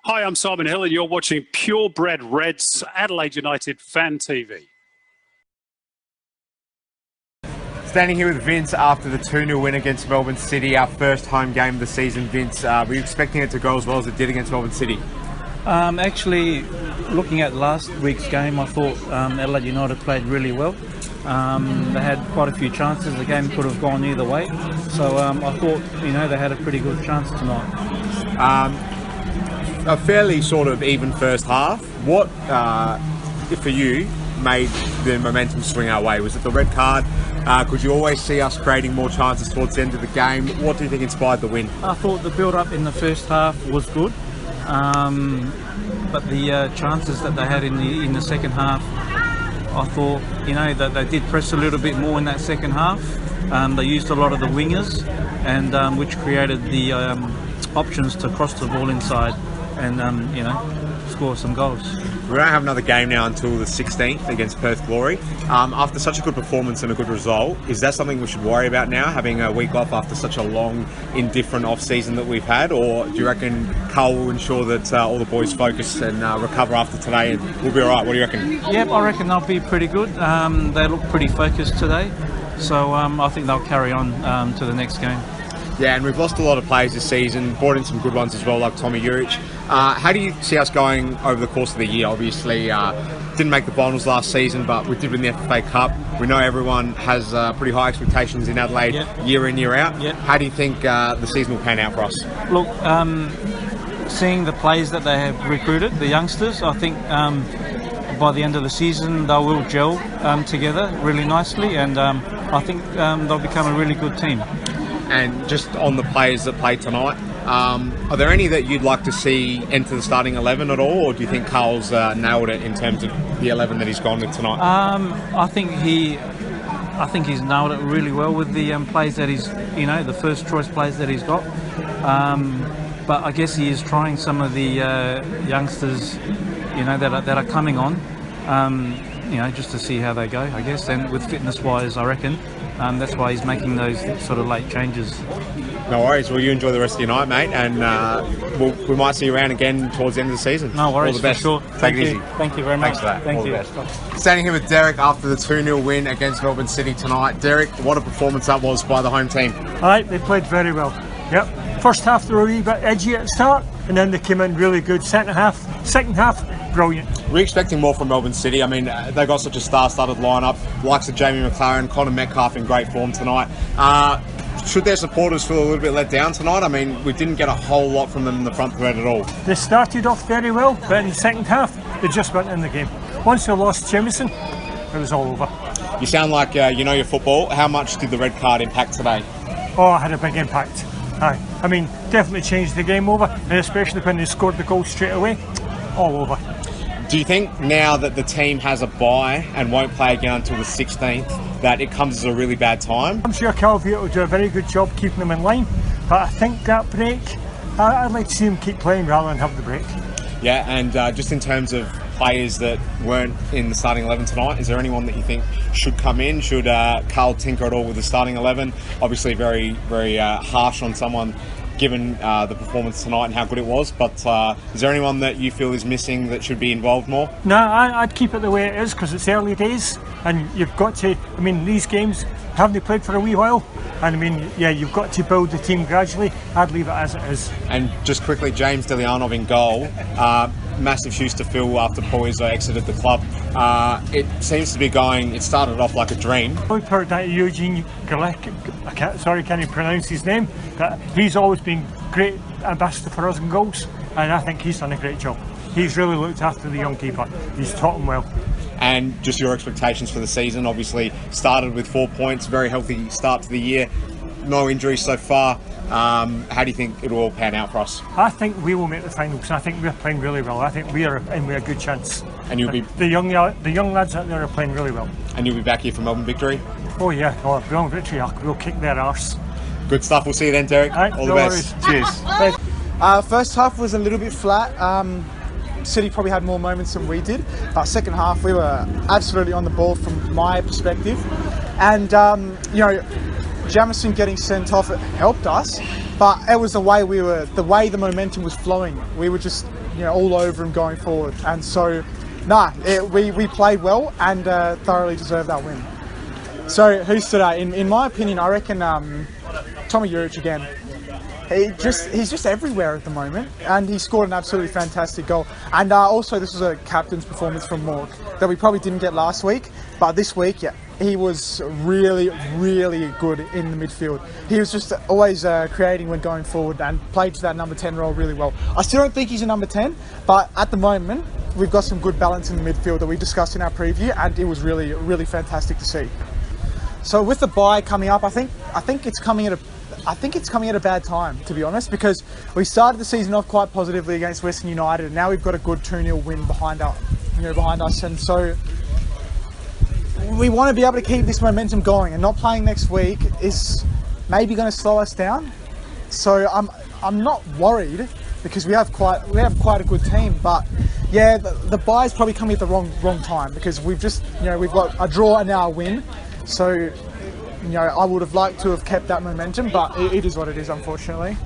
Hi, I'm Simon Hill and you're watching Purebred Reds Adelaide United Fan TV. Standing here with Vince after the 2-0 win against Melbourne City, our first home game of the season. Vince, were you expecting it to go as well as it did against Melbourne City? Actually, looking at last week's game, I thought Adelaide United played really well. They had quite a few chances. The game could have gone either way. So I thought, they had a pretty good chance tonight. A fairly sort of even first half. What, for you, made the momentum swing our way? Was it the red card? Could you always see us creating more chances towards the end of the game? What do you think inspired the win? I thought the build-up in the first half was good, but the chances that they had in the second half, I thought, that they did press a little bit more in that second half. They used a lot of the wingers, and which created the options to cross the ball inside and score some goals. We don't have another game now until the 16th against Perth Glory. After such a good performance and a good result, is that something we should worry about now, having a week off after such a long, indifferent off-season that we've had? Or do you reckon Carl will ensure that all the boys focus and recover after today and we'll be all right? What do you reckon? Yep, I reckon they'll be pretty good. They look pretty focused today, so I think they'll carry on to the next game. Yeah, and we've lost a lot of players this season, brought in some good ones as well, like Tommy Juric. How do you see us going over the course of the year? Obviously, didn't make the finals last season, but we did win the FA Cup. We know everyone has pretty high expectations in Adelaide, year in, year out. Yep. How do you think the season will pan out for us? Look, seeing the players that they have recruited, the youngsters, I think by the end of the season they will gel together really nicely, and I think they'll become a really good team. And just on the players that played tonight, are there any that you'd like to see enter the starting 11 at all, or do you think Carl's nailed it in terms of the 11 that he's gone with tonight? I think he's nailed it really well with the players that he's, the first choice players that he's got. But I guess he is trying some of the youngsters, that are coming on, just to see how they go, I guess. And with fitness-wise, I reckon. That's why he's making those sort of late changes. No worries. Well, you enjoy the rest of your night, mate, and we might see you around again towards the end of the season. No worries. All the best. For sure. Take it easy. Thank you very much. Thanks for that. Thank All you. the best. Standing here with Derek after the 2-0 win against Melbourne City tonight. Derek, what a performance that was by the home team. Alright, they played very well. Yep. First half they were a wee bit edgy at the start, and then they came in really good. Second half, brilliant. We're expecting more from Melbourne City. I mean, they got such a star-studded lineup. Likes of Jamie McLaren, Connor Metcalf in great form tonight. Should their supporters feel a little bit let down tonight? I mean, we didn't get a whole lot from them in the front thread at all. They started off very well, but in the second half they just went in the game. Once they lost Jamieson, it was all over. You sound like you know your football. How much did the red card impact today? Oh, it had a big impact. Aye. I mean, definitely changed the game over, and especially when they scored the goal straight away, all over. Do you think now that the team has a bye and won't play again until the 16th, that it comes as a really bad time? I'm sure Calviert will do a very good job keeping them in line, but I think that break, I'd like to see them keep playing rather than have the break. Yeah, and just in terms of players that weren't in the starting 11 tonight, is there anyone that you think should come in? Should Carl tinker at all with the starting 11? Obviously very, very harsh on someone given the performance tonight and how good it was, but is there anyone that you feel is missing that should be involved more? No, I'd keep it the way it is because it's early days and you've got to, I mean, these games, haven't they played for a wee while? And I mean, yeah, you've got to build the team gradually. I'd leave it as it is. And just quickly, James Delianov in goal. Massive shoes to fill after Poyser exited the club. It seems to be going, it started off like a dream. I've heard that Eugene Galek, can't even pronounce his name, but he's always been great ambassador for us in goals, and I think he's done a great job. He's really looked after the young keeper. He's taught him well. And just your expectations for the season, obviously started with 4 points, very healthy start to the year, no injuries so far. How do you think it will all pan out for us? I think we will make the finals, and I think we're playing really well. I think we are in with a good chance. And you'll be the young lads out there are playing really well. And you'll be back here for Melbourne Victory? Oh yeah, Melbourne Victory, we'll kick their arse. Good stuff, we'll see you then, Derek. All the best. Cheers. First half was a little bit flat. City probably had more moments than we did, but second half we were absolutely on the ball from my perspective, and Jamison getting sent off, it helped us, but it was the way the momentum was flowing. We were just, all over him going forward. And so, we played well and thoroughly deserved that win. So, who stood out? In my opinion, I reckon Tommy Juric again. He's just everywhere at the moment, and he scored an absolutely fantastic goal. And also, this was a captain's performance from Mork that we probably didn't get last week, but this week, he was really, really good in the midfield. He was just always creating when going forward and played to that number 10 role really well. I still don't think he's a number 10, but at the moment, we've got some good balance in the midfield that we discussed in our preview, and it was really, really fantastic to see. So with the bye coming up, I think it's coming at a bad time, to be honest, because we started the season off quite positively against Western United, and now we've got a good 2-0 win behind us, and so we want to be able to keep this momentum going, and not playing next week is maybe going to slow us down. So I'm not worried because we have quite a good team, but the bye is probably coming at the wrong time because we've got a draw and now a win. So I would have liked to have kept that momentum, but it is what it is, unfortunately.